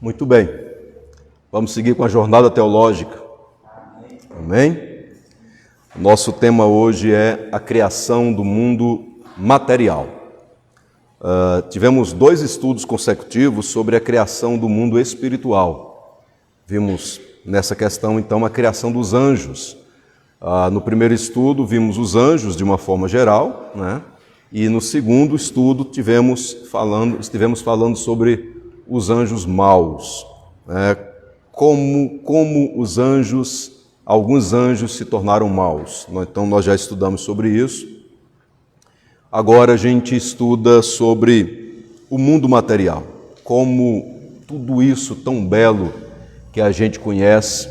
Muito bem, vamos seguir com a jornada teológica. Amém? Nosso tema hoje é a criação do mundo material. Tivemos 2 estudos consecutivos sobre a criação do mundo espiritual. Vimos nessa questão, então, a criação dos anjos. No primeiro estudo, vimos os anjos de uma forma geral, né? E no segundo estudo, estivemos falando sobre os anjos maus, né? Como os anjos, alguns anjos se tornaram maus. Então, nós já estudamos sobre isso. Agora a gente estuda sobre o mundo material, como tudo isso tão belo que a gente conhece,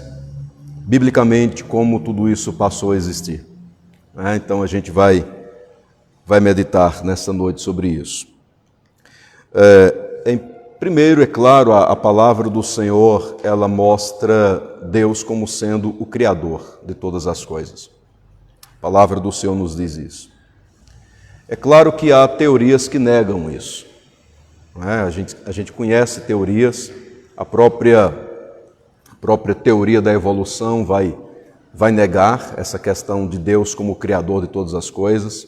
biblicamente, como tudo isso passou a existir. Então a gente vai meditar nessa noite sobre isso. Primeiro, é claro, a palavra do Senhor, ela mostra Deus como sendo o Criador de todas as coisas. A palavra do Senhor nos diz isso. É claro que há teorias que negam isso. A gente conhece teorias, a própria teoria da evolução vai negar essa questão de Deus como Criador de todas as coisas.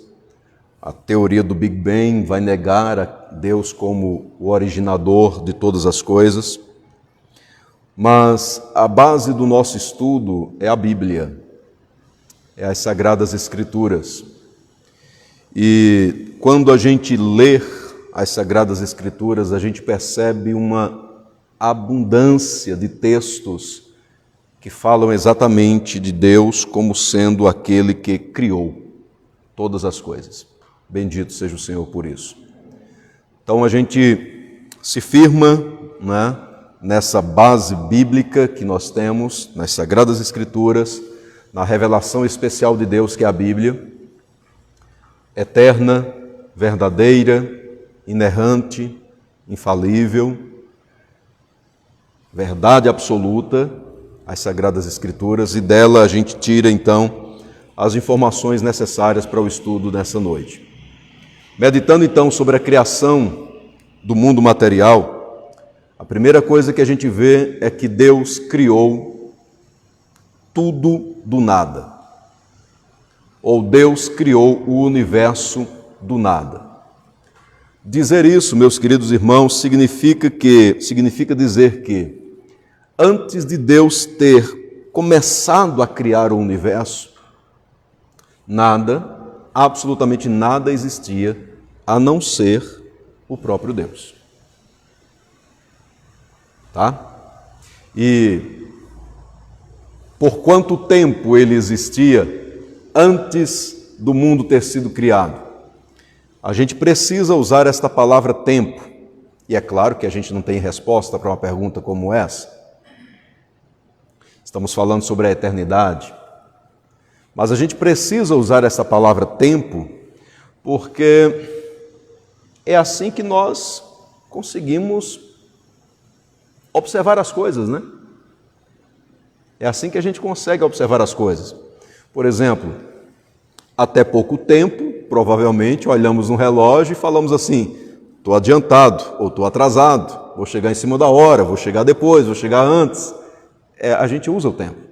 A teoria do Big Bang vai negar a Deus como o originador de todas as coisas. Mas a base do nosso estudo é a Bíblia, é as Sagradas Escrituras. E quando a gente lê as Sagradas Escrituras, a gente percebe uma abundância de textos que falam exatamente de Deus como sendo aquele que criou todas as coisas. Bendito seja o Senhor por isso. Então a gente se firma, né, nessa base bíblica que nós temos nas Sagradas Escrituras, na revelação especial de Deus que é a Bíblia, eterna, verdadeira, inerrante, infalível, verdade absoluta, as Sagradas Escrituras, e dela a gente tira então as informações necessárias para o estudo nessa noite. Meditando então sobre a criação do mundo material, a primeira coisa que a gente vê é que Deus criou tudo do nada. Ou Deus criou o universo do nada. Dizer isso, meus queridos irmãos, significa dizer que antes de Deus ter começado a criar o universo, nada, absolutamente nada existia, a não ser o próprio Deus. Tá? E por quanto tempo ele existia antes do mundo ter sido criado? A gente precisa usar esta palavra tempo. E é claro que a gente não tem resposta para uma pergunta como essa. Estamos falando sobre a eternidade. Mas a gente precisa usar essa palavra tempo, porque é assim que nós conseguimos observar as coisas, né? É assim que a gente consegue observar as coisas. Por exemplo, até pouco tempo, provavelmente, olhamos no relógio e falamos assim: estou adiantado ou estou atrasado, vou chegar em cima da hora, vou chegar depois, vou chegar antes. A gente usa o tempo.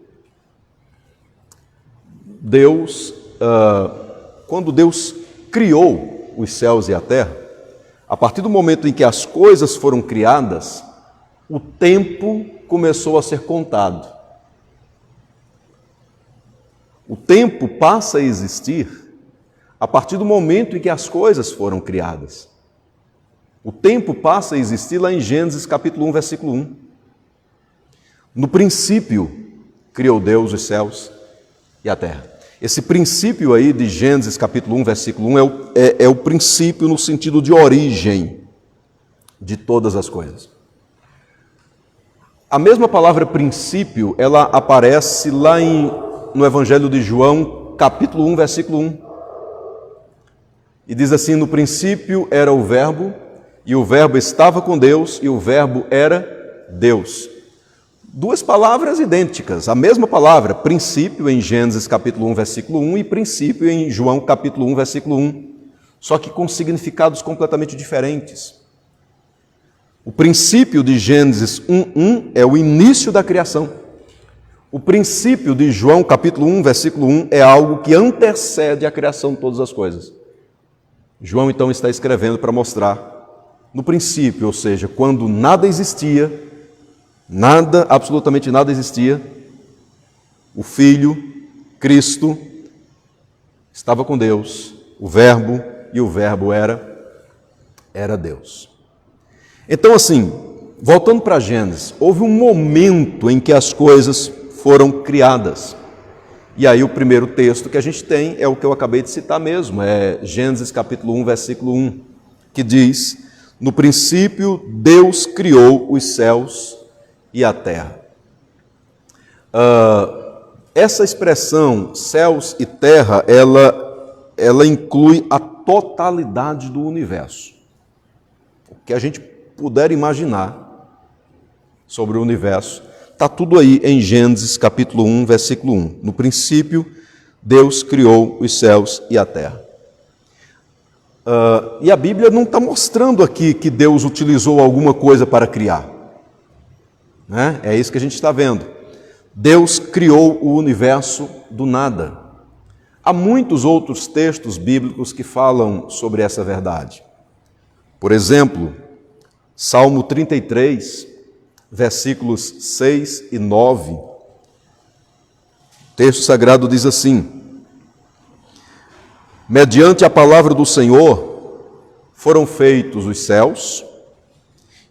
Deus, quando Deus criou os céus e a terra, a partir do momento em que as coisas foram criadas, o tempo começou a ser contado. O tempo passa a existir a partir do momento em que as coisas foram criadas. O tempo passa a existir lá em Gênesis capítulo 1, versículo 1. No princípio, criou Deus os céus e a terra. Esse princípio aí de Gênesis capítulo 1, versículo 1 é o princípio no sentido de origem de todas as coisas. A mesma palavra princípio, ela aparece lá no Evangelho de João, capítulo 1, versículo 1. E diz assim: no princípio era o Verbo, e o Verbo estava com Deus, e o Verbo era Deus. 2 palavras idênticas, a mesma palavra, princípio em Gênesis capítulo 1, versículo 1 e princípio em João capítulo 1, versículo 1, só que com significados completamente diferentes. O princípio de Gênesis 1:1 é o início da criação. O princípio de João capítulo 1, versículo 1 é algo que antecede a criação de todas as coisas. João então está escrevendo para mostrar no princípio, ou seja, quando nada existia, nada, absolutamente nada existia, o Filho, Cristo, estava com Deus, o Verbo, e o Verbo era Deus. Então assim, voltando para Gênesis, houve um momento em que as coisas foram criadas. E aí o primeiro texto que a gente tem é o que eu acabei de citar mesmo, é Gênesis capítulo 1, versículo 1, que diz: no princípio Deus criou os céus e a terra. Essa expressão, céus e terra, ela inclui a totalidade do universo. O que a gente puder imaginar sobre o universo, está tudo aí em Gênesis capítulo 1, versículo 1. No princípio, Deus criou os céus e a terra. E a Bíblia não está mostrando aqui que Deus utilizou alguma coisa para criar. Né? É isso que a gente está vendo. Deus criou o universo do nada. Há muitos outros textos bíblicos que falam sobre essa verdade. Por exemplo, Salmo 33, versículos 6 e 9. O texto sagrado diz assim: mediante a palavra do Senhor foram feitos os céus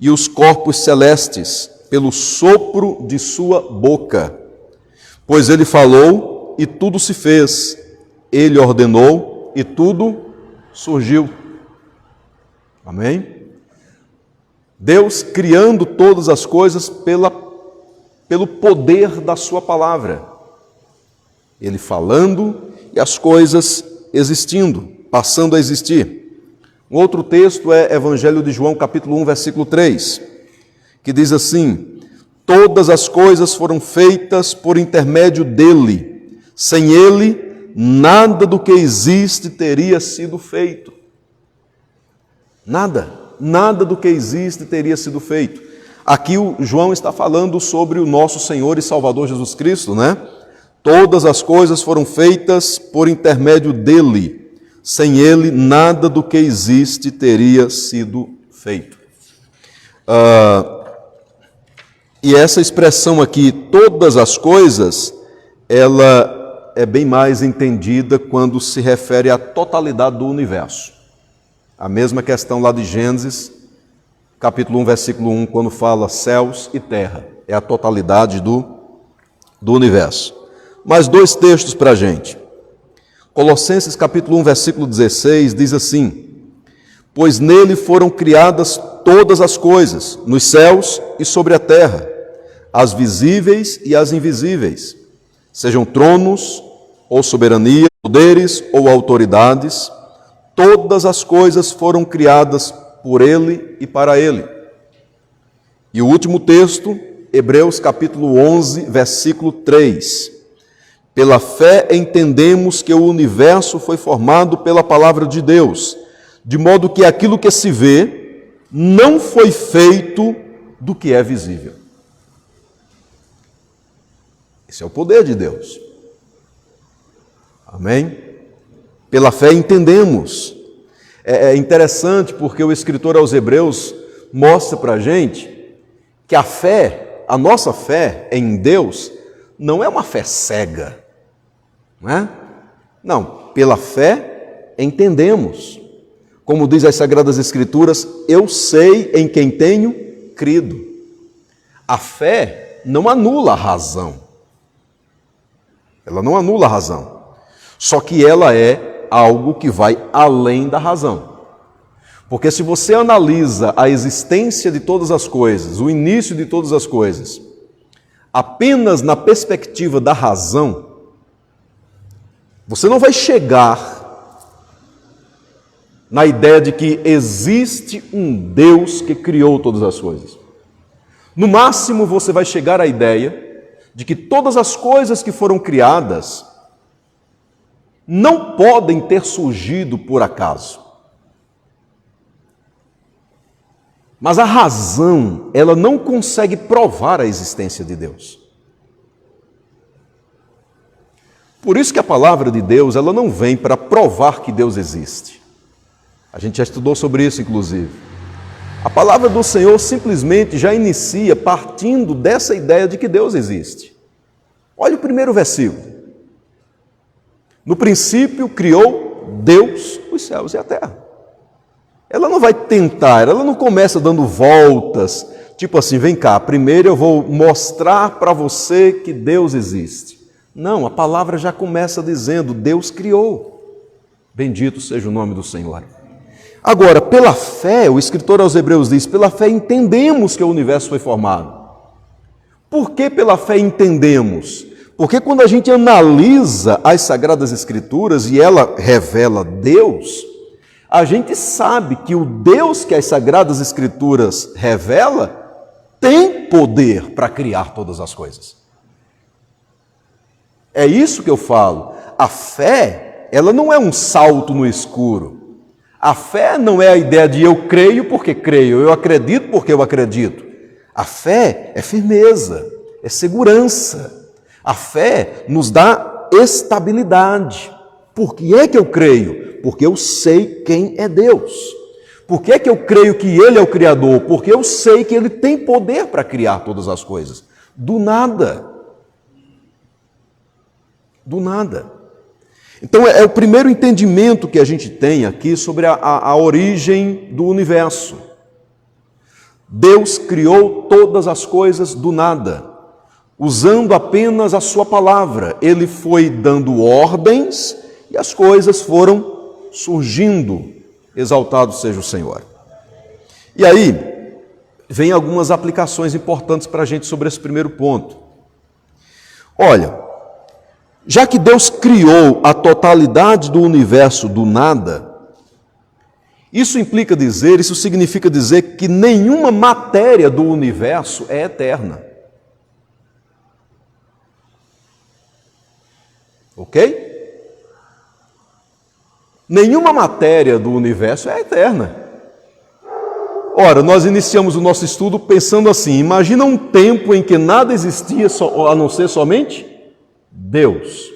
e os corpos celestes pelo sopro de sua boca. Pois ele falou e tudo se fez, ele ordenou e tudo surgiu. Amém? Deus criando todas as coisas pelo poder da sua palavra. Ele falando e as coisas existindo, passando a existir. Um outro texto é Evangelho de João, capítulo 1, versículo 3, que diz assim: todas as coisas foram feitas por intermédio dele. Sem ele, nada do que existe teria sido feito. Nada do que existe teria sido feito. Aqui o João está falando sobre o nosso Senhor e Salvador Jesus Cristo, né? Todas as coisas foram feitas por intermédio dele. Sem ele, nada do que existe teria sido feito. E essa expressão aqui, todas as coisas, ela é bem mais entendida quando se refere à totalidade do universo. A mesma questão lá de Gênesis, capítulo 1, versículo 1, quando fala céus e terra. É a totalidade do universo. Mais dois textos para a gente. Colossenses capítulo 1, versículo 16, diz assim: pois nele foram criadas todas as coisas, nos céus e sobre a terra, as visíveis e as invisíveis, sejam tronos ou soberania, poderes ou autoridades, todas as coisas foram criadas por ele e para ele. E o último texto, Hebreus capítulo 11, versículo 3. Pela fé entendemos que o universo foi formado pela palavra de Deus, de modo que aquilo que se vê não foi feito do que é visível. Esse é o poder de Deus. Amém? Pela fé entendemos. É interessante porque o escritor aos Hebreus mostra para a gente que a fé, a nossa fé em Deus, não é uma fé cega, não é? Não, pela fé entendemos. Como diz as Sagradas Escrituras, eu sei em quem tenho crido. A fé não anula a razão. Ela não anula a razão. Só que ela é algo que vai além da razão. Porque se você analisa a existência de todas as coisas, o início de todas as coisas, apenas na perspectiva da razão, você não vai chegar na ideia de que existe um Deus que criou todas as coisas. No máximo, você vai chegar à ideia de que todas as coisas que foram criadas não podem ter surgido por acaso. Mas a razão, ela não consegue provar a existência de Deus. Por isso que a palavra de Deus, ela não vem para provar que Deus existe. A gente já estudou sobre isso, inclusive. A palavra do Senhor simplesmente já inicia partindo dessa ideia de que Deus existe. Olha o primeiro versículo. No princípio criou Deus os céus e a terra. Ela não vai tentar, ela não começa dando voltas, tipo assim, vem cá, primeiro eu vou mostrar para você que Deus existe. Não, a palavra já começa dizendo, Deus criou. Bendito seja o nome do Senhor. Agora, pela fé, o escritor aos Hebreus diz, pela fé entendemos que o universo foi formado. Por que pela fé entendemos? Porque quando a gente analisa as Sagradas Escrituras e ela revela Deus, a gente sabe que o Deus que as Sagradas Escrituras revela tem poder para criar todas as coisas. É isso que eu falo. A fé, ela não é um salto no escuro. A fé não é a ideia de eu creio porque creio, eu acredito porque eu acredito. A fé é firmeza, é segurança. A fé nos dá estabilidade. Por que é que eu creio? Porque eu sei quem é Deus. Por que é que eu creio que Ele é o Criador? Porque eu sei que Ele tem poder para criar todas as coisas. Do nada. Do nada. Então é o primeiro entendimento que a gente tem aqui sobre a origem do universo. Deus criou todas as coisas do nada, usando apenas a sua palavra. Ele foi dando ordens e as coisas foram surgindo. Exaltado seja o Senhor. E aí, vem algumas aplicações importantes para a gente sobre esse primeiro ponto. Olha, já que Deus criou a totalidade do universo do nada, isso significa dizer que nenhuma matéria do universo é eterna. Ok? Nenhuma matéria do universo é eterna. Ora, nós iniciamos o nosso estudo pensando assim, imagina um tempo em que nada existia a não ser somente Deus.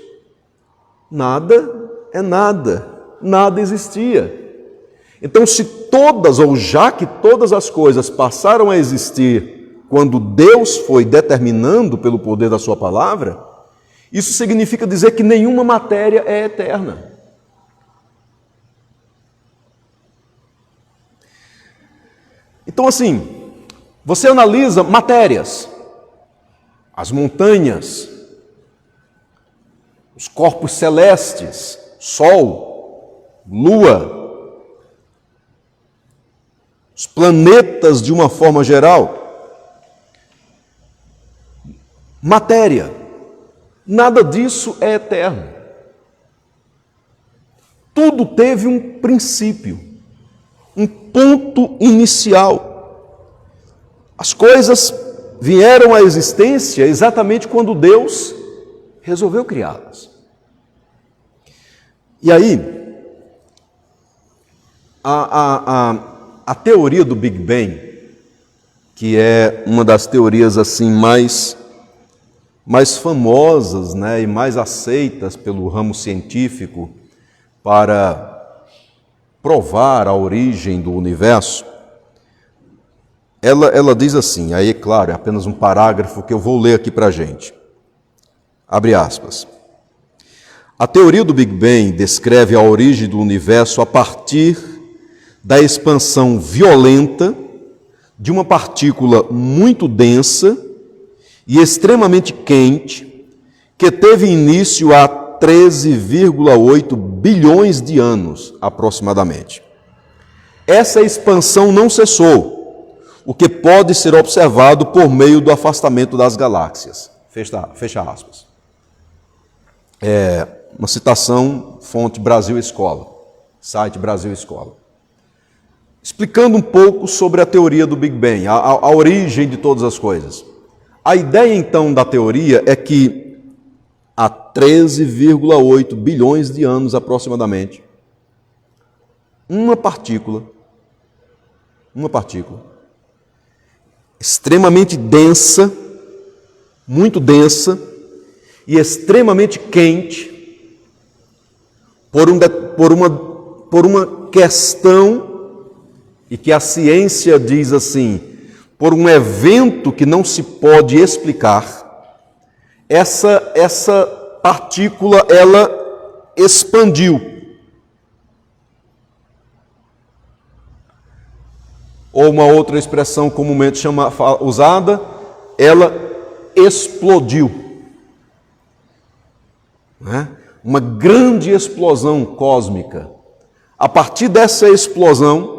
Nada é nada, nada existia. Então, já que todas as coisas passaram a existir quando Deus foi determinando pelo poder da sua palavra, isso significa dizer que nenhuma matéria é eterna. Então, assim, você analisa matérias, as montanhas, os corpos celestes, Sol, Lua, os planetas de uma forma geral. Matéria. Nada disso é eterno. Tudo teve um princípio, um ponto inicial. As coisas vieram à existência exatamente quando Deus resolveu criá-las. E aí, a teoria do Big Bang, que é uma das teorias assim mais famosas, né, e mais aceitas pelo ramo científico para provar a origem do universo, ela diz assim, aí é claro, é apenas um parágrafo que eu vou ler aqui para a gente. Abre aspas. A teoria do Big Bang descreve a origem do universo a partir da expansão violenta de uma partícula muito densa e extremamente quente que teve início há 13,8 bilhões de anos, aproximadamente. Essa expansão não cessou, o que pode ser observado por meio do afastamento das galáxias. Fecha aspas. É uma citação, fonte Brasil Escola, site Brasil Escola. Explicando um pouco sobre a teoria do Big Bang, a origem de todas as coisas. A ideia, então, da teoria é que há 13,8 bilhões de anos, aproximadamente, uma partícula extremamente densa, muito densa e extremamente quente por uma questão, e que a ciência diz assim, por um evento que não se pode explicar. Essa partícula, ela expandiu. Ou uma outra expressão comumente usada, ela explodiu. Né? Uma grande explosão cósmica. A partir dessa explosão,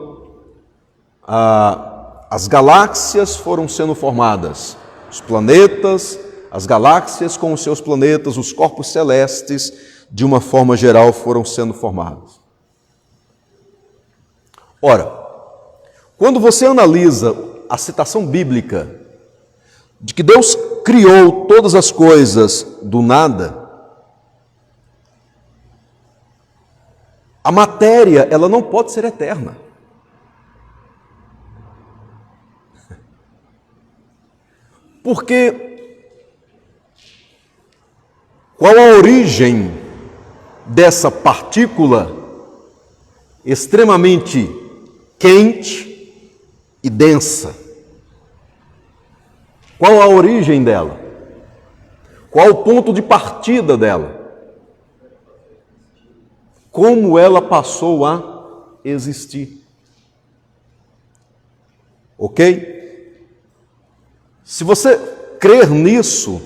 as galáxias foram sendo formadas, os planetas, as galáxias com os seus planetas, os corpos celestes, de uma forma geral, foram sendo formados. Ora, quando você analisa a citação bíblica de que Deus criou todas as coisas do nada, a matéria, ela não pode ser eterna. Porque qual a origem dessa partícula extremamente quente e densa? Qual a origem dela? Qual o ponto de partida dela? Como ela passou a existir? Ok? Se você crer nisso,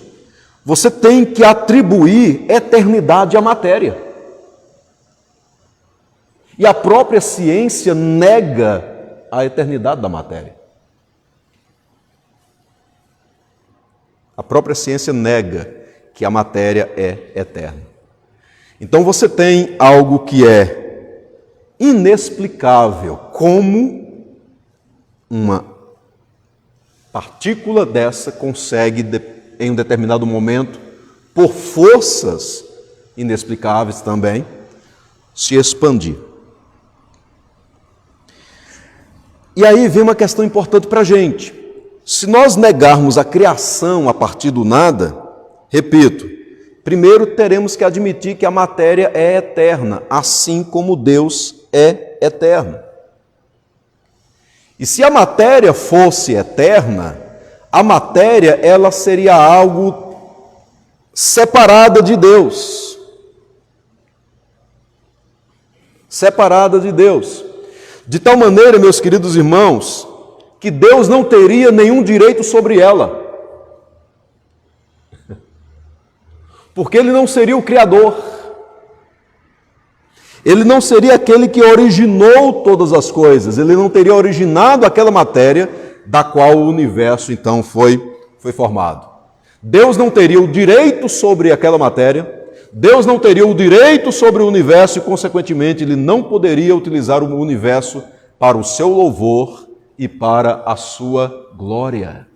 você tem que atribuir eternidade à matéria. E a própria ciência nega a eternidade da matéria. A própria ciência nega que a matéria é eterna. Então você tem algo que é inexplicável, como uma partícula dessa consegue, em um determinado momento, por forças inexplicáveis também, se expandir. E aí vem uma questão importante para a gente. Se nós negarmos a criação a partir do nada, repito, primeiro teremos que admitir que a matéria é eterna, assim como Deus é eterno. E se a matéria fosse eterna, a matéria ela seria algo separada de Deus. Separada de Deus. De tal maneira, meus queridos irmãos, que Deus não teria nenhum direito sobre ela. Porque Ele não seria o Criador. Ele não seria aquele que originou todas as coisas. Ele não teria originado aquela matéria da qual o universo, então, foi formado. Deus não teria o direito sobre aquela matéria. Deus não teria o direito sobre o universo e, consequentemente, Ele não poderia utilizar o universo para o seu louvor e para a sua glória.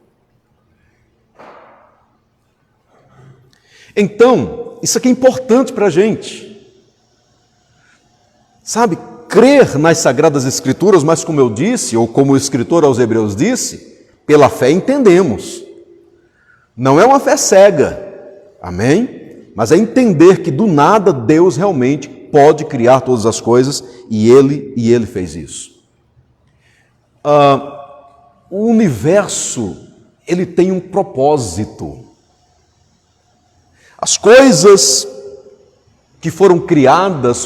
Então, isso aqui é importante para a gente. Sabe, crer nas Sagradas Escrituras, mas como eu disse, ou como o escritor aos Hebreus disse, pela fé entendemos. Não é uma fé cega, amém? Mas é entender que do nada Deus realmente pode criar todas as coisas e Ele fez isso. O universo, ele tem um propósito. As coisas que foram criadas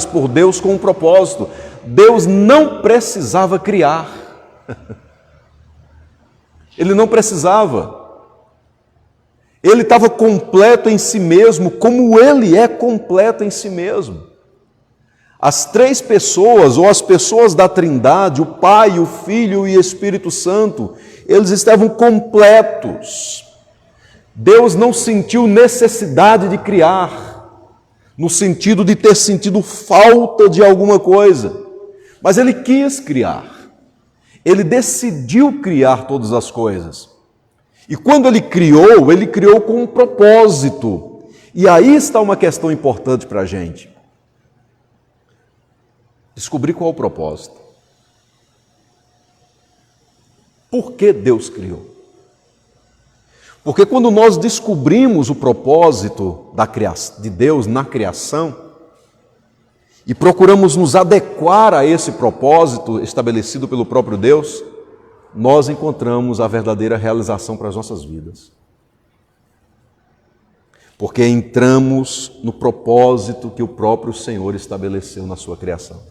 por Deus com um propósito. Deus não precisava criar. Ele não precisava. Ele estava completo em si mesmo, como Ele é completo em si mesmo. As três pessoas, ou as pessoas da Trindade, o Pai, o Filho e o Espírito Santo, eles estavam completos. Deus não sentiu necessidade de criar, no sentido de ter sentido falta de alguma coisa, mas Ele quis criar. Ele decidiu criar todas as coisas. E quando Ele criou com um propósito. E aí está uma questão importante para a gente. Descobrir qual é o propósito. Por que Deus criou? Porque quando nós descobrimos o propósito de Deus na criação e procuramos nos adequar a esse propósito estabelecido pelo próprio Deus, nós encontramos a verdadeira realização para as nossas vidas. Porque entramos no propósito que o próprio Senhor estabeleceu na sua criação.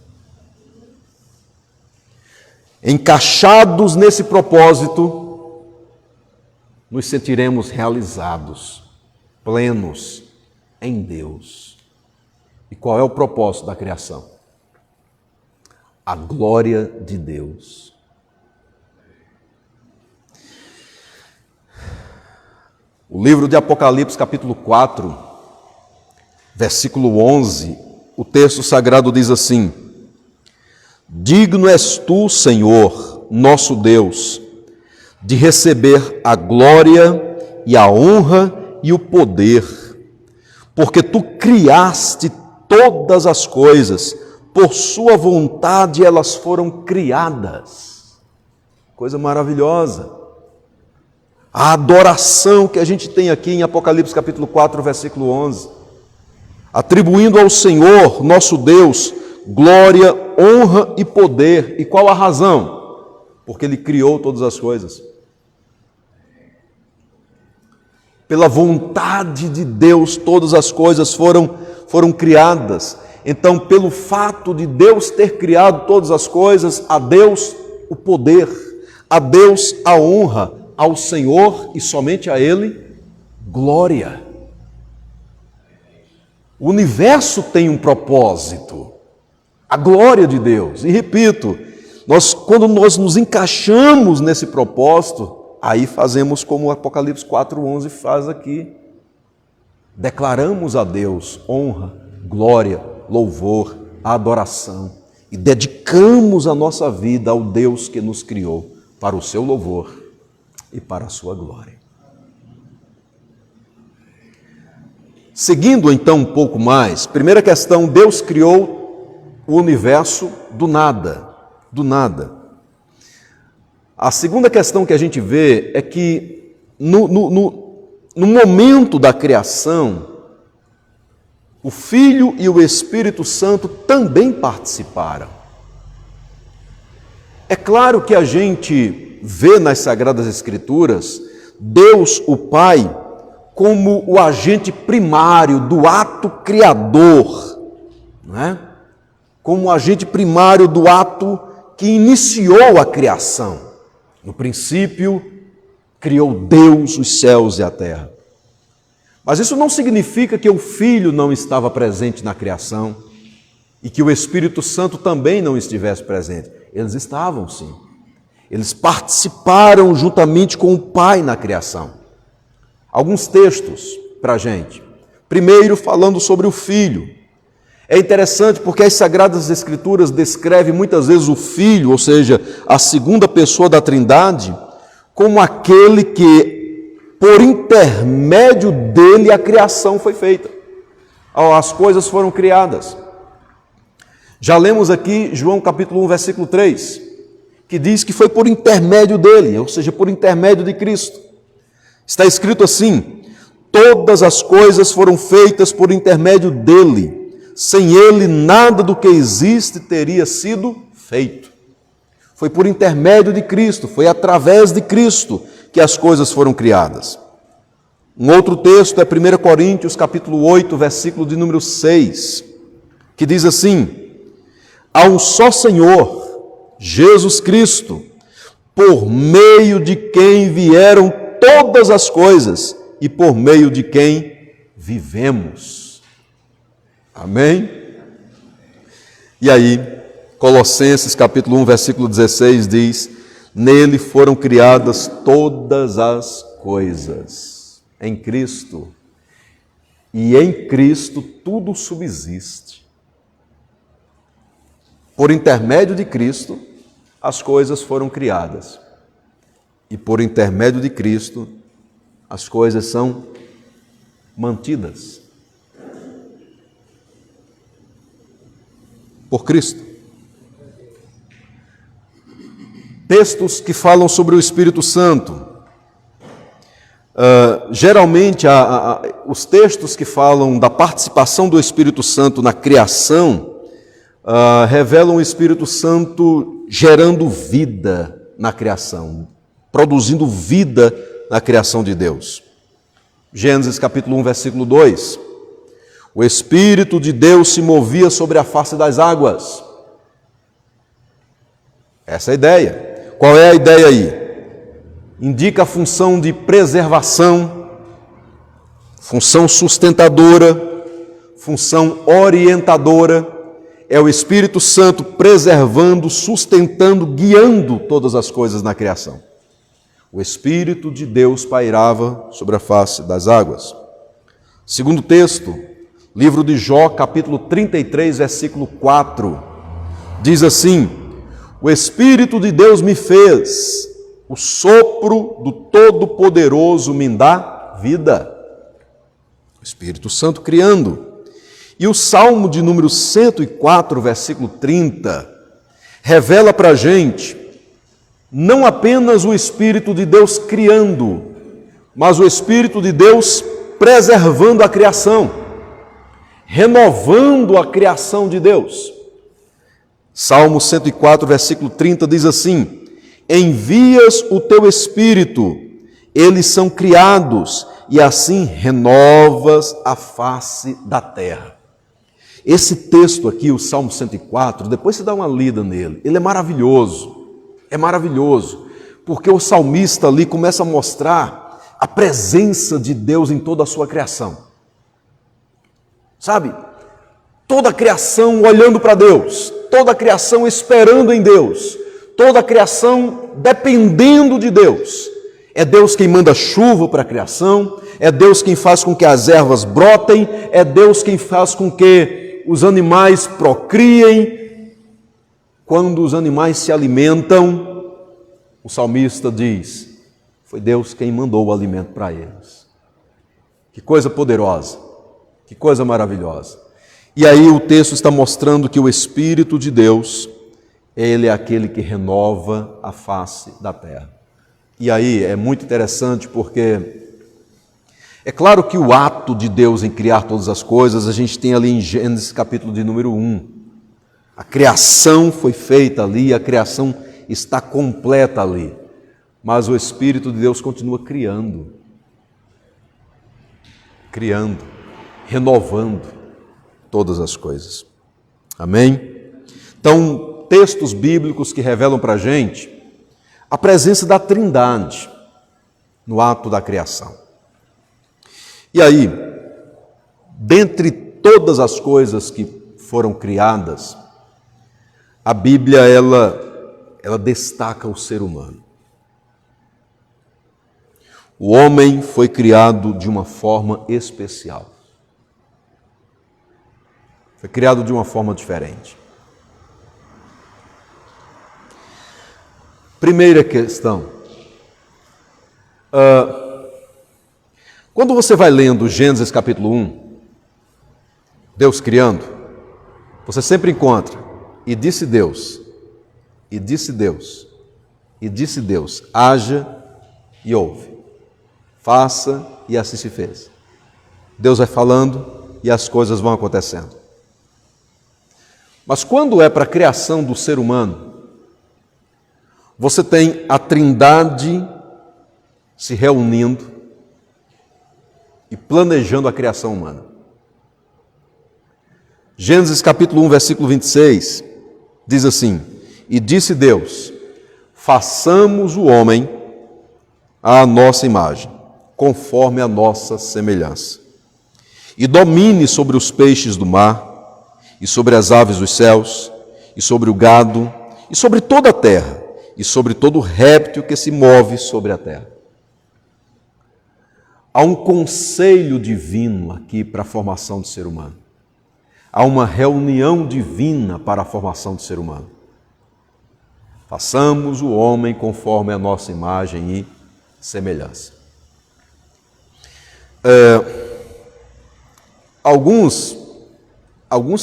Encaixados nesse propósito, nos sentiremos realizados, plenos em Deus. E qual é o propósito da criação? A glória de Deus. O livro de Apocalipse, capítulo 4, versículo 11, o texto sagrado diz assim: Digno és tu, Senhor, nosso Deus, de receber a glória e a honra e o poder, porque tu criaste todas as coisas, por sua vontade elas foram criadas. Coisa maravilhosa. A adoração que a gente tem aqui em Apocalipse capítulo 4, versículo 11, atribuindo ao Senhor, nosso Deus, glória, honra e poder. E qual a razão? Porque Ele criou todas as coisas. Pela vontade de Deus, todas as coisas foram criadas. Então, pelo fato de Deus ter criado todas as coisas, a Deus o poder, a Deus a honra, ao Senhor e somente a Ele, glória. O universo tem um propósito, a glória de Deus. E repito, quando nós nos encaixamos nesse propósito, aí fazemos como o Apocalipse 4:11 faz aqui. Declaramos a Deus honra, glória, louvor, adoração e dedicamos a nossa vida ao Deus que nos criou para o seu louvor e para a sua glória. Seguindo então um pouco mais, primeira questão, Deus criou o universo do nada, do nada. A segunda questão que a gente vê é que no momento da criação, o Filho e o Espírito Santo também participaram. É claro que a gente vê nas Sagradas Escrituras Deus, o Pai, como o agente primário do ato criador, não é? Como o agente primário do ato que iniciou a criação. No princípio, criou Deus os céus e a terra. Mas isso não significa que o Filho não estava presente na criação e que o Espírito Santo também não estivesse presente. Eles estavam, sim. Eles participaram juntamente com o Pai na criação. Alguns textos para a gente. Primeiro, falando sobre o Filho. É interessante porque as Sagradas Escrituras descrevem muitas vezes o Filho, ou seja, a segunda pessoa da Trindade, como aquele que, por intermédio dele, a criação foi feita. As coisas foram criadas. Já lemos aqui João capítulo 1, versículo 3, que diz que foi por intermédio dele, ou seja, por intermédio de Cristo. Está escrito assim: todas as coisas foram feitas por intermédio dele. Sem ele, nada do que existe teria sido feito. Foi por intermédio de Cristo, foi através de Cristo que as coisas foram criadas. Um outro texto é 1 Coríntios, capítulo 8, versículo de número 6, que diz assim: há um só Senhor, Jesus Cristo, por meio de quem vieram todas as coisas e por meio de quem vivemos. Amém? E aí, Colossenses capítulo 1, versículo 16 diz: nele foram criadas todas as coisas, em Cristo, e em Cristo tudo subsiste. Por intermédio de Cristo, as coisas foram criadas. E por intermédio de Cristo, as coisas são mantidas. Por Cristo. Textos que falam sobre o Espírito Santo. Geralmente, os textos que falam da participação do Espírito Santo na criação revelam o Espírito Santo gerando vida na criação, produzindo vida na criação de Deus. Gênesis capítulo 1, versículo 2. O Espírito de Deus se movia sobre a face das águas. Essa é a ideia. Qual é a ideia aí? Indica a função de preservação, função sustentadora, função orientadora. É o Espírito Santo preservando, sustentando, guiando todas as coisas na criação. O Espírito de Deus pairava sobre a face das águas. Segundo texto, livro de Jó, capítulo 33, versículo 4, diz assim: o Espírito de Deus me fez, o sopro do Todo-Poderoso me dá vida. O Espírito Santo criando. E o Salmo de número 104, versículo 30, revela para a gente não apenas o Espírito de Deus criando, mas o Espírito de Deus preservando a criação, renovando a criação de Deus. Salmo 104, versículo 30 diz assim: envias o teu Espírito, eles são criados, e assim renovas a face da terra. Esse texto aqui, o Salmo 104, depois você dá uma lida nele, ele é maravilhoso, porque o salmista ali começa a mostrar a presença de Deus em toda a sua criação. Sabe? Toda a criação olhando para Deus, toda a criação esperando em Deus, toda a criação dependendo de Deus. É Deus quem manda chuva para a criação, é Deus quem faz com que as ervas brotem, é Deus quem faz com que os animais procriem. Quando os animais se alimentam, o salmista diz: foi Deus quem mandou o alimento para eles. Que coisa poderosa, que coisa maravilhosa. E aí o texto está mostrando que o Espírito de Deus, ele é aquele que renova a face da terra. E aí é muito interessante porque é claro que o ato de Deus em criar todas as coisas, a gente tem ali em Gênesis capítulo de número 1. A criação foi feita ali, a criação está completa ali. Mas o Espírito de Deus continua criando, renovando todas as coisas. Amém? Então, textos bíblicos que revelam para a gente a presença da Trindade no ato da criação. E aí, dentre todas as coisas que foram criadas, a Bíblia ela destaca o ser humano. O homem foi criado de uma forma especial. Foi criado de uma forma diferente. Primeira questão. Quando você vai lendo Gênesis capítulo 1, Deus criando, você sempre encontra: e disse Deus, e disse Deus, e disse Deus, haja e houve, faça e assim se fez. Deus vai falando e as coisas vão acontecendo. Mas quando é para a criação do ser humano, você tem a Trindade se reunindo e planejando a criação humana. Gênesis capítulo 1, versículo 26, diz assim: e disse Deus, façamos o homem à nossa imagem, conforme a nossa semelhança, e domine sobre os peixes do mar, e sobre as aves dos céus, e sobre o gado, e sobre toda a terra, e sobre todo réptil que se move sobre a terra. Há um conselho divino aqui para a formação do ser humano. Há uma reunião divina para a formação do ser humano. Façamos o homem conforme a nossa imagem e semelhança. Alguns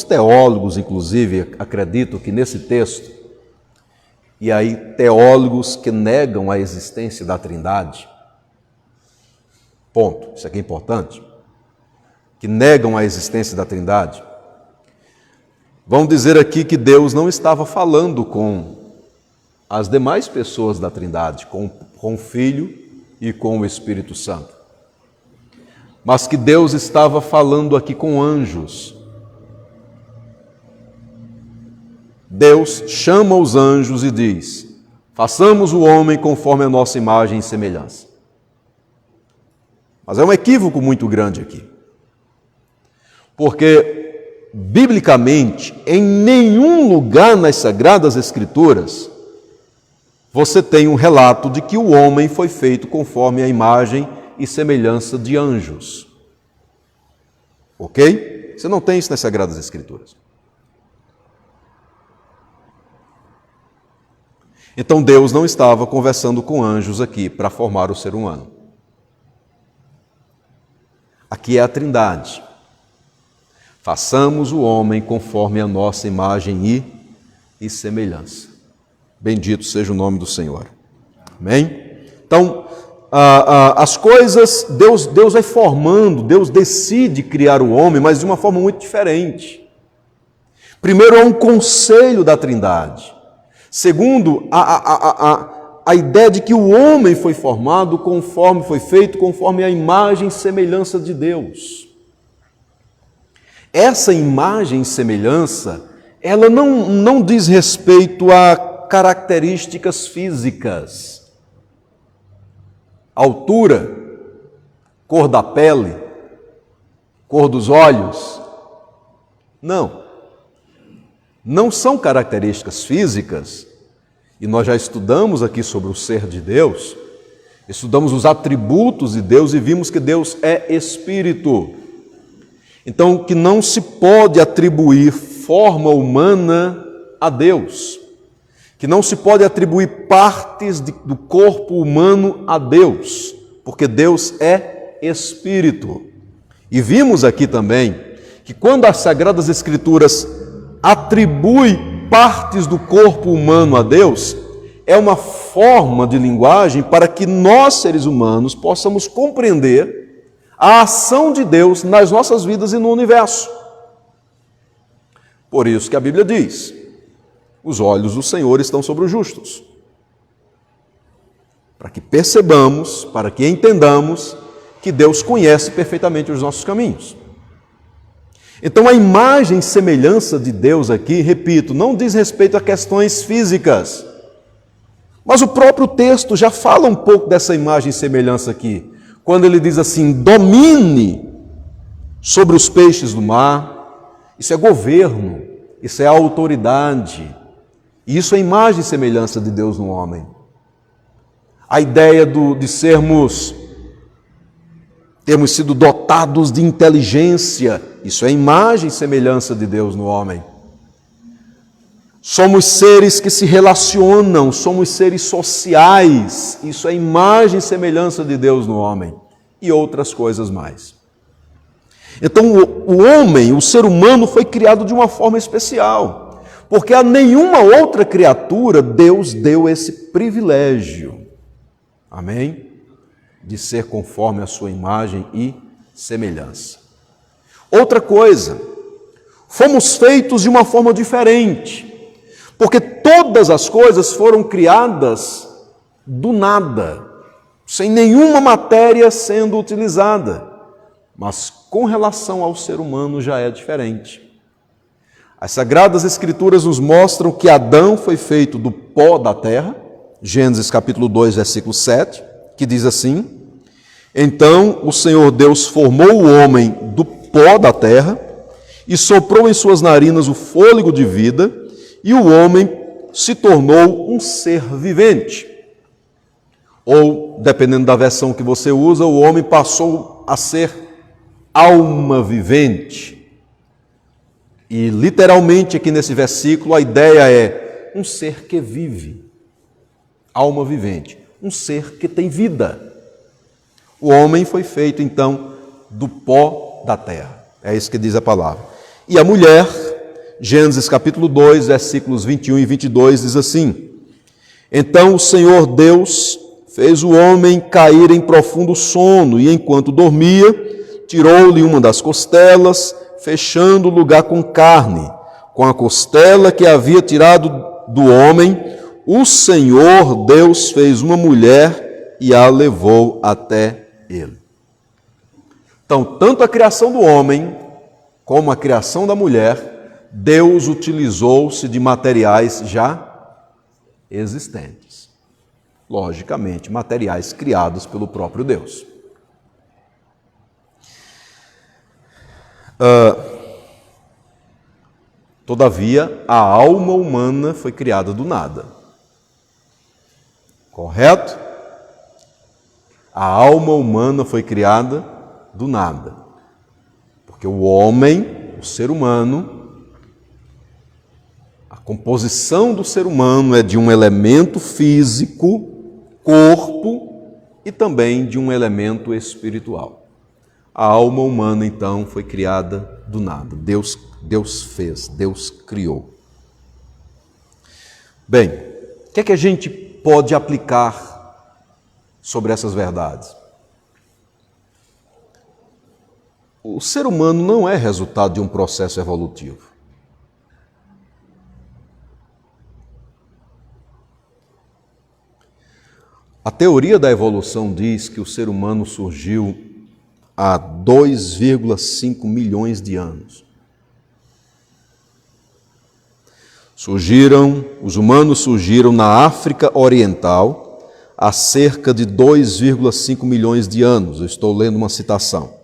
teólogos, inclusive, acreditam que nesse texto e aí teólogos que negam a existência da Trindade. Ponto. Isso aqui é importante. Que negam a existência da Trindade. Vão dizer aqui que Deus não estava falando com as demais pessoas da Trindade, com o Filho e com o Espírito Santo. Mas que Deus estava falando aqui com anjos. Deus chama os anjos e diz: façamos o homem conforme a nossa imagem e semelhança. Mas é um equívoco muito grande aqui. Porque, biblicamente, em nenhum lugar nas Sagradas Escrituras, você tem um relato de que o homem foi feito conforme a imagem e semelhança de anjos. Ok? Você não tem isso nas Sagradas Escrituras. Então Deus não estava conversando com anjos aqui para formar o ser humano. Aqui é a Trindade. Façamos o homem conforme a nossa imagem e semelhança. Bendito seja o nome do Senhor. Amém? Então, as coisas, Deus vai formando, Deus decide criar o homem, mas de uma forma muito diferente. Primeiro, é um conselho da Trindade. Segundo, a ideia de que o homem foi formado conforme, foi feito conforme a imagem e semelhança de Deus. Essa imagem e semelhança, ela não diz respeito a características físicas. Altura, cor da pele, cor dos olhos. Não são características físicas, e nós já estudamos aqui sobre o ser de Deus, estudamos os atributos de Deus e vimos que Deus é Espírito. Então, que não se pode atribuir forma humana a Deus, que não se pode atribuir partes do corpo humano a Deus, porque Deus é Espírito. E vimos aqui também que quando as Sagradas Escrituras atribui partes do corpo humano a Deus, é uma forma de linguagem para que nós, seres humanos, possamos compreender a ação de Deus nas nossas vidas e no universo. Por isso que a Bíblia diz: os olhos do Senhor estão sobre os justos. Para que percebamos, para que entendamos que Deus conhece perfeitamente os nossos caminhos. Então, a imagem e semelhança de Deus aqui, repito, não diz respeito a questões físicas. Mas o próprio texto já fala um pouco dessa imagem e semelhança aqui. Quando ele diz assim: domine sobre os peixes do mar. Isso é governo, isso é autoridade. E isso é imagem e semelhança de Deus no homem. A ideia de termos sido dotados de inteligência, isso é imagem e semelhança de Deus no homem. Somos seres que se relacionam, somos seres sociais, isso é imagem e semelhança de Deus no homem. E outras coisas mais. Então o homem, o ser humano, foi criado de uma forma especial, porque a nenhuma outra criatura Deus deu esse privilégio. Amém? De ser conforme a sua imagem e semelhança. Outra coisa, fomos feitos de uma forma diferente, porque todas as coisas foram criadas do nada, sem nenhuma matéria sendo utilizada, mas com relação ao ser humano já é diferente. As Sagradas Escrituras nos mostram que Adão foi feito do pó da terra, Gênesis capítulo 2, versículo 7, que diz assim: então o Senhor Deus formou o homem do pó da terra e soprou em suas narinas o fôlego de vida, e o homem se tornou um ser vivente. Ou, dependendo da versão que você usa, o homem passou a ser alma vivente. E literalmente aqui nesse versículo a ideia é um ser que vive, alma vivente, um ser que tem vida. O homem foi feito, então, do pó da terra. É isso que diz a palavra. E a mulher, Gênesis capítulo 2, versículos 21 e 22, diz assim: Então o Senhor Deus fez o homem cair em profundo sono, e enquanto dormia, tirou-lhe uma das costelas, fechando o lugar com carne. Com a costela que havia tirado do homem, o Senhor Deus fez uma mulher e a levou até ele. Então, tanto a criação do homem como a criação da mulher, Deus utilizou-se de materiais já existentes. Logicamente, materiais criados pelo próprio Deus. Todavia, a alma humana foi criada do nada. Correto? A alma humana foi criada do nada. Porque o homem, o ser humano, a composição do ser humano é de um elemento físico, corpo, e também de um elemento espiritual. A alma humana, então, foi criada do nada. Deus fez, Deus criou. Bem, o que é que a gente pode aplicar sobre essas verdades? O ser humano não é resultado de um processo evolutivo. A teoria da evolução diz que o ser humano surgiu há 2,5 milhões de anos. Os humanos surgiram na África Oriental há cerca de 2,5 milhões de anos. Eu estou lendo uma citação.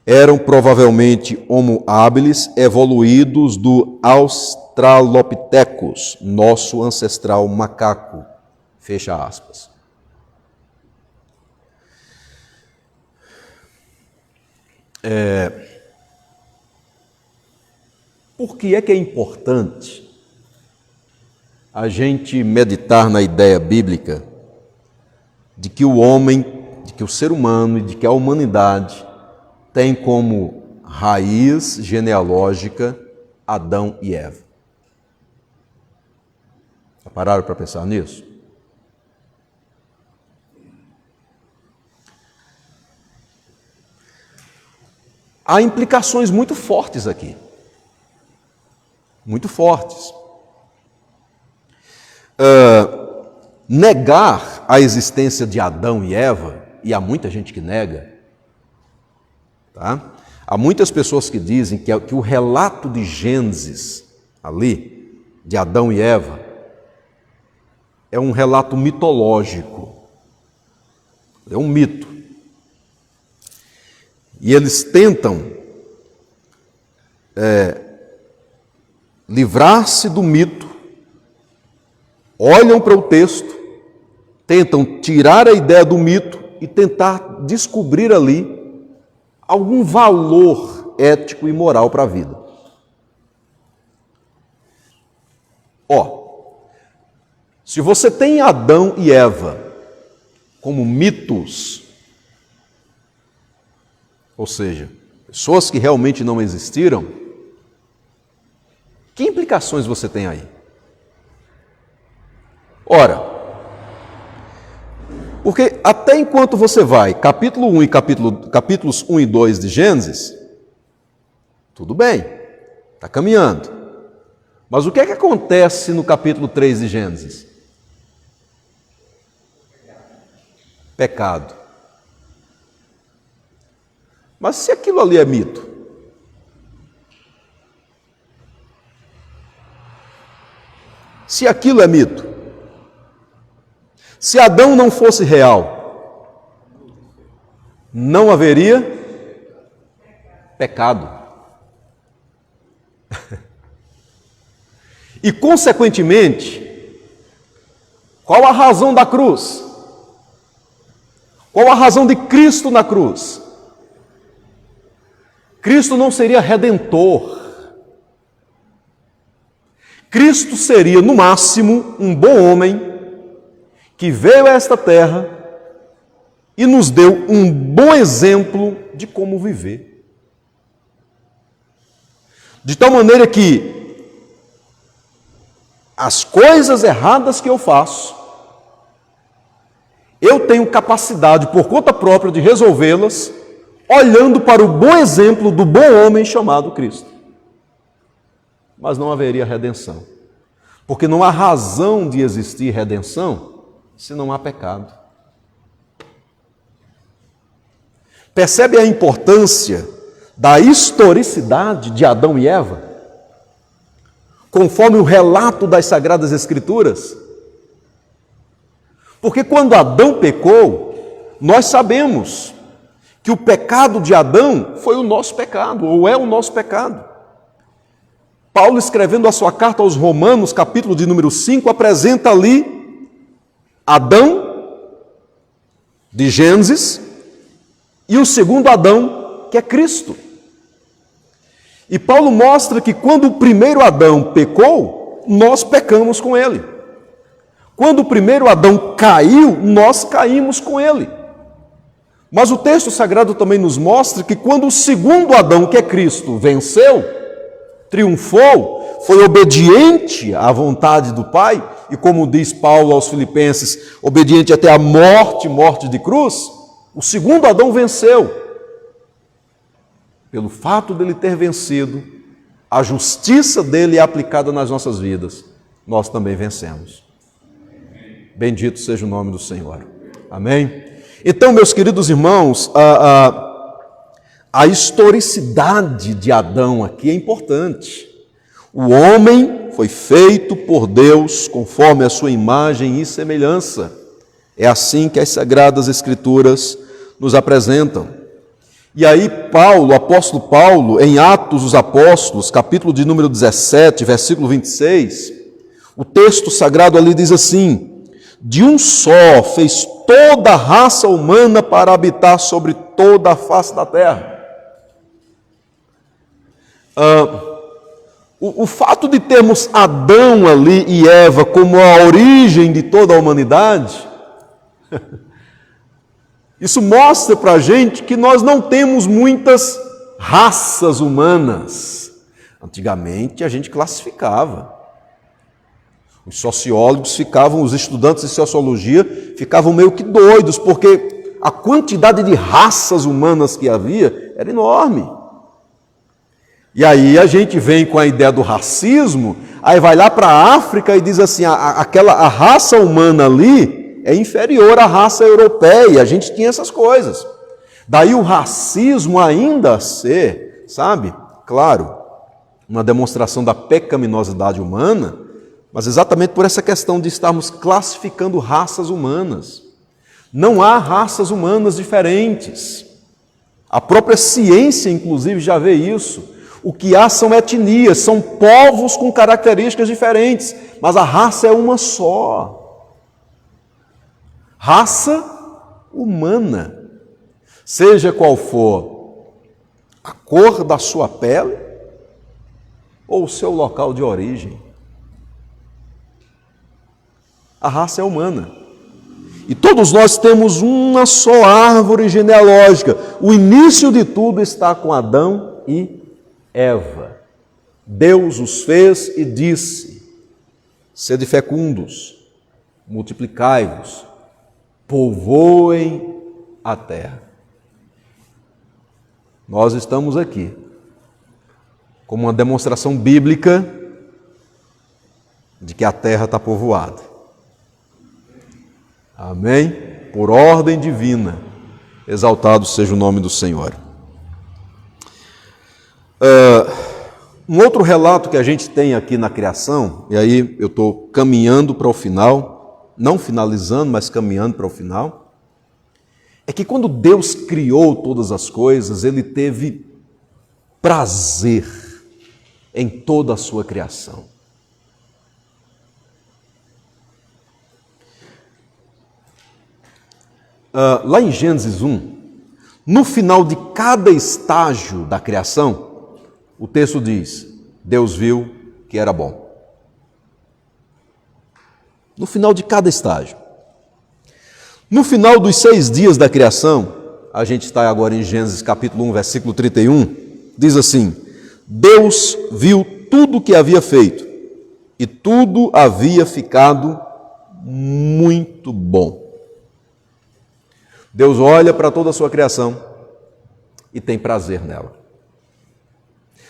Eram provavelmente Homo habilis evoluídos do Australopithecus, nosso ancestral macaco. Fecha aspas. Por que é importante a gente meditar na ideia bíblica de que o homem, de que o ser humano e de que a humanidade tem como raiz genealógica Adão e Eva? Já pararam para pensar nisso? Há implicações muito fortes aqui. Muito fortes. Negar a existência de Adão e Eva, e há muita gente que nega, tá? Há muitas pessoas que dizem que o relato de Gênesis, ali, de Adão e Eva, é um relato mitológico, é um mito. E eles tentam livrar-se do mito, olham para o texto, tentam tirar a ideia do mito e tentar descobrir ali algum valor ético e moral para a vida. Se você tem Adão e Eva como mitos, ou seja, pessoas que realmente não existiram, que implicações você tem aí? Ora, porque até enquanto você vai, capítulo 1 e capítulos 1 e 2 de Gênesis, tudo bem, está caminhando. Mas o que é que acontece no capítulo 3 de Gênesis? Pecado. Mas se aquilo ali é mito? Se aquilo é mito? Se Adão não fosse real, não haveria pecado. E, consequentemente, qual a razão da cruz? Qual a razão de Cristo na cruz? Cristo não seria redentor. Cristo seria, no máximo, um bom homem que veio a esta terra e nos deu um bom exemplo de como viver. De tal maneira que as coisas erradas que eu faço Eu tenho capacidade, por conta própria, de resolvê-las, olhando para o bom exemplo do bom homem chamado Cristo. Mas não haveria redenção, porque não há razão de existir redenção se não há pecado. Percebe a importância da historicidade de Adão e Eva? Conforme o relato das Sagradas Escrituras? Porque quando Adão pecou, nós sabemos que o pecado de Adão foi o nosso pecado, ou é o nosso pecado. Paulo, escrevendo a sua carta aos Romanos, capítulo de número 5, apresenta ali Adão, de Gênesis, e o segundo Adão, que é Cristo. E Paulo mostra que quando o primeiro Adão pecou, nós pecamos com ele. Quando o primeiro Adão caiu, nós caímos com ele. Mas o texto sagrado também nos mostra que quando o segundo Adão, que é Cristo, venceu, triunfou, foi obediente à vontade do Pai, e como diz Paulo aos Filipenses, obediente até a morte, morte de cruz, o segundo Adão venceu. Pelo fato dele ter vencido, a justiça dele é aplicada nas nossas vidas, nós também vencemos. Bendito seja o nome do Senhor. Amém? Então, meus queridos irmãos, a historicidade de Adão aqui é importante. O homem foi feito por Deus conforme a sua imagem e semelhança. É assim que as Sagradas Escrituras nos apresentam. E aí Paulo, o apóstolo Paulo, em Atos dos Apóstolos, capítulo de número 17, versículo 26, o texto sagrado ali diz assim: de um só fez toda a raça humana para habitar sobre toda a face da terra. O fato de termos Adão ali e Eva como a origem de toda a humanidade, isso mostra para a gente que nós não temos muitas raças humanas. Antigamente a gente classificava. Os sociólogos os estudantes de sociologia ficavam meio que doidos, porque a quantidade de raças humanas que havia era enorme. E aí a gente vem com a ideia do racismo, aí vai lá para a África e diz assim, a raça humana ali é inferior à raça europeia, a gente tinha essas coisas. Daí o racismo ainda ser, sabe, claro, uma demonstração da pecaminosidade humana, mas exatamente por essa questão de estarmos classificando raças humanas. Não há raças humanas diferentes. A própria ciência, inclusive, já vê isso. O que há são etnias, são povos com características diferentes, mas a raça é uma só. Raça humana. Seja qual for a cor da sua pele ou o seu local de origem. A raça é humana. E todos nós temos uma só árvore genealógica. O início de tudo está com Adão e Eva. Deus os fez e disse: sede fecundos, multiplicai-vos, povoem a terra. Nós estamos aqui como uma demonstração bíblica de que a terra está povoada. Amém? Por ordem divina, exaltado seja o nome do Senhor. Um outro relato que a gente tem aqui na criação, e aí eu estou caminhando para o final, não finalizando, mas caminhando para o final, é que quando Deus criou todas as coisas, Ele teve prazer em toda a sua criação. Lá em Gênesis 1, no final de cada estágio da criação, o texto diz: Deus viu que era bom. No final de cada estágio. No final dos 6 dias da criação, a gente está agora em Gênesis capítulo 1, versículo 31, diz assim: Deus viu tudo o que havia feito, e tudo havia ficado muito bom. Deus olha para toda a sua criação e tem prazer nela.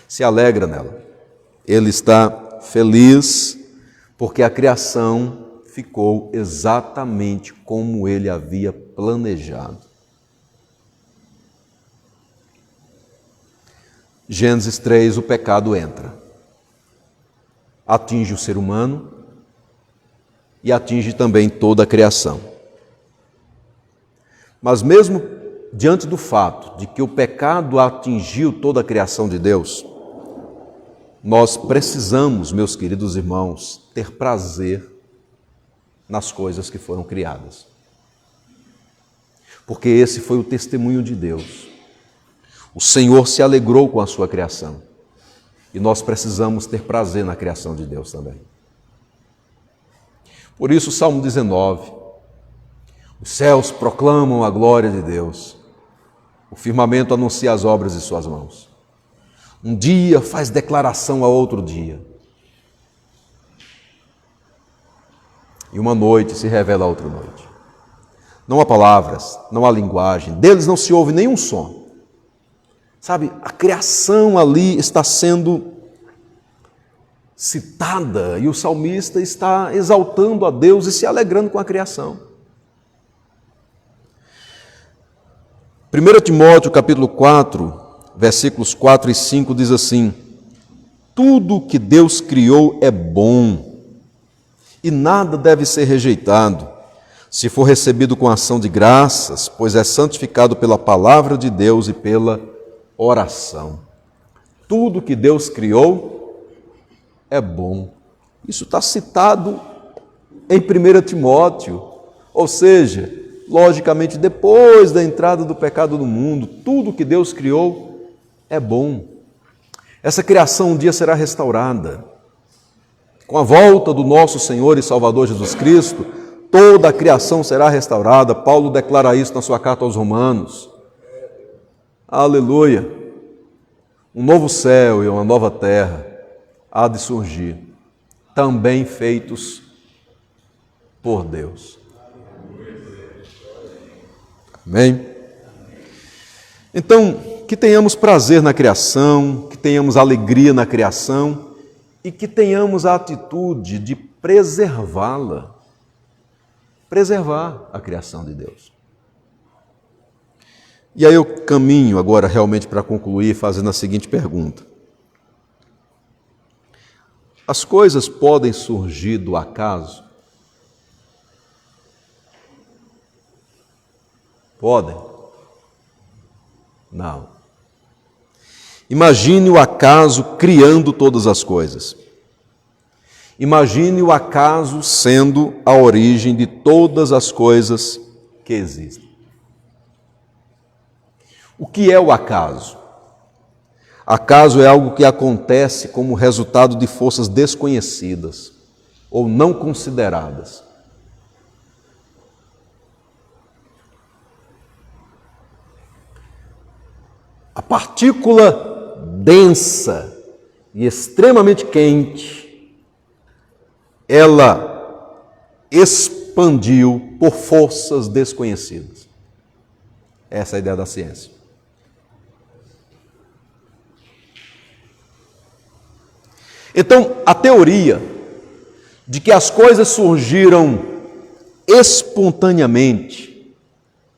Se alegra nela. Ele está feliz porque a criação ficou exatamente como ele havia planejado. Gênesis 3, o pecado entra. Atinge o ser humano e atinge também toda a criação. Mas mesmo diante do fato de que o pecado atingiu toda a criação de Deus, nós precisamos, meus queridos irmãos, ter prazer nas coisas que foram criadas. Porque esse foi o testemunho de Deus. O Senhor se alegrou com a sua criação. E nós precisamos ter prazer na criação de Deus também. Por isso, Salmo 19. Os céus proclamam a glória de Deus. O firmamento anuncia as obras de suas mãos. Um dia faz declaração a outro dia. E uma noite se revela a outra noite. Não há palavras, não há linguagem, deles não se ouve nenhum som. Sabe, a criação ali está sendo citada e o salmista está exaltando a Deus e se alegrando com a criação. 1 Timóteo capítulo 4, versículos 4 e 5 diz assim: tudo que Deus criou é bom e nada deve ser rejeitado, se for recebido com ação de graças, pois é santificado pela palavra de Deus e pela oração. Tudo que Deus criou é bom. Isso está citado em 1 Timóteo, ou seja, logicamente depois da entrada do pecado no mundo, tudo que Deus criou é bom. Essa criação um dia será restaurada. Com a volta do nosso Senhor e Salvador Jesus Cristo, toda a criação será restaurada. Paulo declara isso na sua carta aos Romanos. Aleluia! Um novo céu e uma nova terra há de surgir, também feitos por Deus. Amém? Então, que tenhamos prazer na criação, que tenhamos alegria na criação e que tenhamos a atitude de preservá-la, preservar a criação de Deus. E aí eu caminho agora realmente para concluir fazendo a seguinte pergunta: as coisas podem surgir do acaso? Podem? Não. Imagine o acaso criando todas as coisas. Imagine o acaso sendo a origem de todas as coisas que existem. O que é o acaso? Acaso é algo que acontece como resultado de forças desconhecidas ou não consideradas. A partícula densa e extremamente quente, ela expandiu por forças desconhecidas. Essa é a ideia da ciência. Então, a teoria de que as coisas surgiram espontaneamente,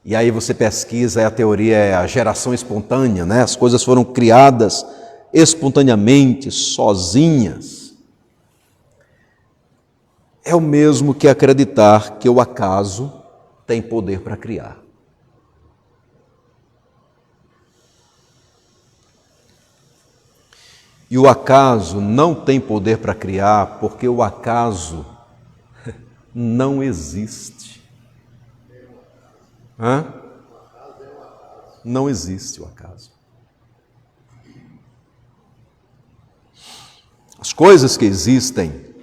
e aí você pesquisa, a teoria é a geração espontânea, né? As coisas foram criadas espontaneamente, sozinhas. É o mesmo que acreditar que o acaso tem poder para criar. E o acaso não tem poder para criar, porque o acaso não existe. Hã? Não existe o acaso. As coisas que existem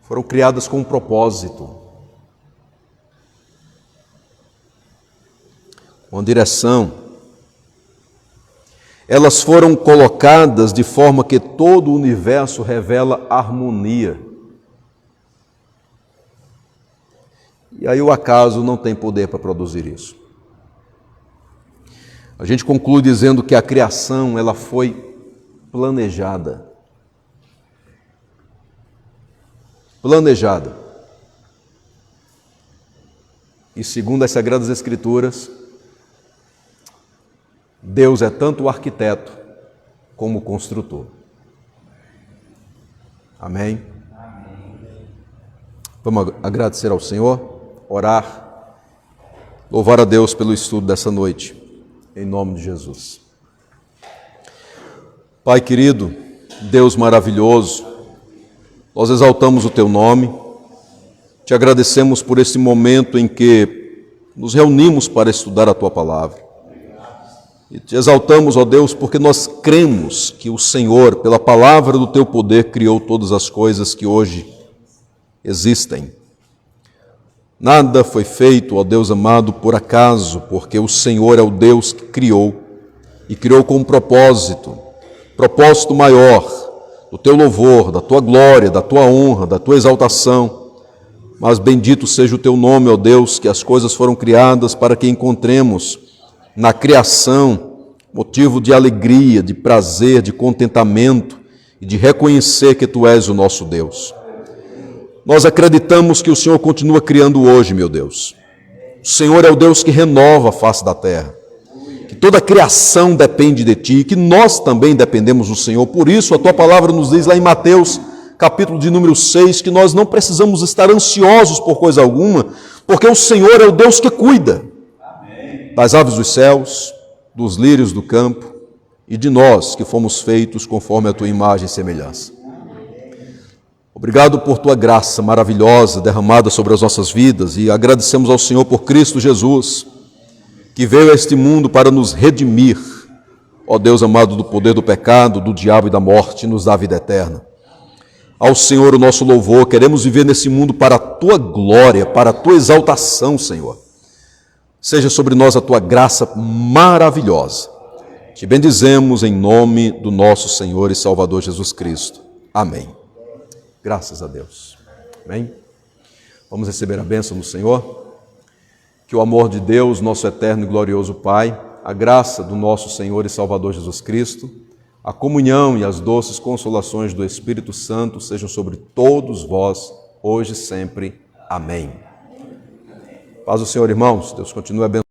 foram criadas com um propósito, com direção. Elas foram colocadas de forma que todo o universo revela harmonia. E aí o acaso não tem poder para produzir isso. A gente conclui dizendo que a criação, ela foi planejada. Planejada. E segundo as Sagradas Escrituras, Deus é tanto o arquiteto como o construtor. Amém? Vamos agradecer ao Senhor, orar, louvar a Deus pelo estudo dessa noite, em nome de Jesus. Pai querido, Deus maravilhoso, nós exaltamos o Teu nome, te agradecemos por esse momento em que nos reunimos para estudar a Tua palavra. E te exaltamos, ó Deus, porque nós cremos que o Senhor, pela palavra do Teu poder, criou todas as coisas que hoje existem. Nada foi feito, ó Deus amado, por acaso, porque o Senhor é o Deus que criou, e criou com um propósito maior, do Teu louvor, da Tua glória, da Tua honra, da Tua exaltação. Mas bendito seja o Teu nome, ó Deus, que as coisas foram criadas para que encontremos na criação motivo de alegria, de prazer, de contentamento e de reconhecer que Tu és o nosso Deus. Nós acreditamos que o Senhor continua criando hoje, meu Deus. O Senhor é o Deus que renova a face da terra, que toda a criação depende de Ti, que nós também dependemos do Senhor. Por isso a Tua palavra nos diz lá em Mateus, capítulo de número 6, que nós não precisamos estar ansiosos por coisa alguma, porque o Senhor é o Deus que cuida das aves dos céus, dos lírios do campo e de nós que fomos feitos conforme a Tua imagem e semelhança. Obrigado por Tua graça maravilhosa derramada sobre as nossas vidas e agradecemos ao Senhor por Cristo Jesus, que veio a este mundo para nos redimir, ó Deus amado, do poder do pecado, do diabo e da morte, e nos dá a vida eterna. Ao Senhor o nosso louvor, queremos viver nesse mundo para a Tua glória, para a Tua exaltação, Senhor. Seja sobre nós a Tua graça maravilhosa. Te bendizemos em nome do nosso Senhor e Salvador Jesus Cristo. Amém. Graças a Deus. Amém. Vamos receber a bênção do Senhor. Que o amor de Deus, nosso eterno e glorioso Pai, a graça do nosso Senhor e Salvador Jesus Cristo, a comunhão e as doces consolações do Espírito Santo sejam sobre todos vós, hoje e sempre. Amém. Paz do Senhor, irmãos. Deus continue abençoando.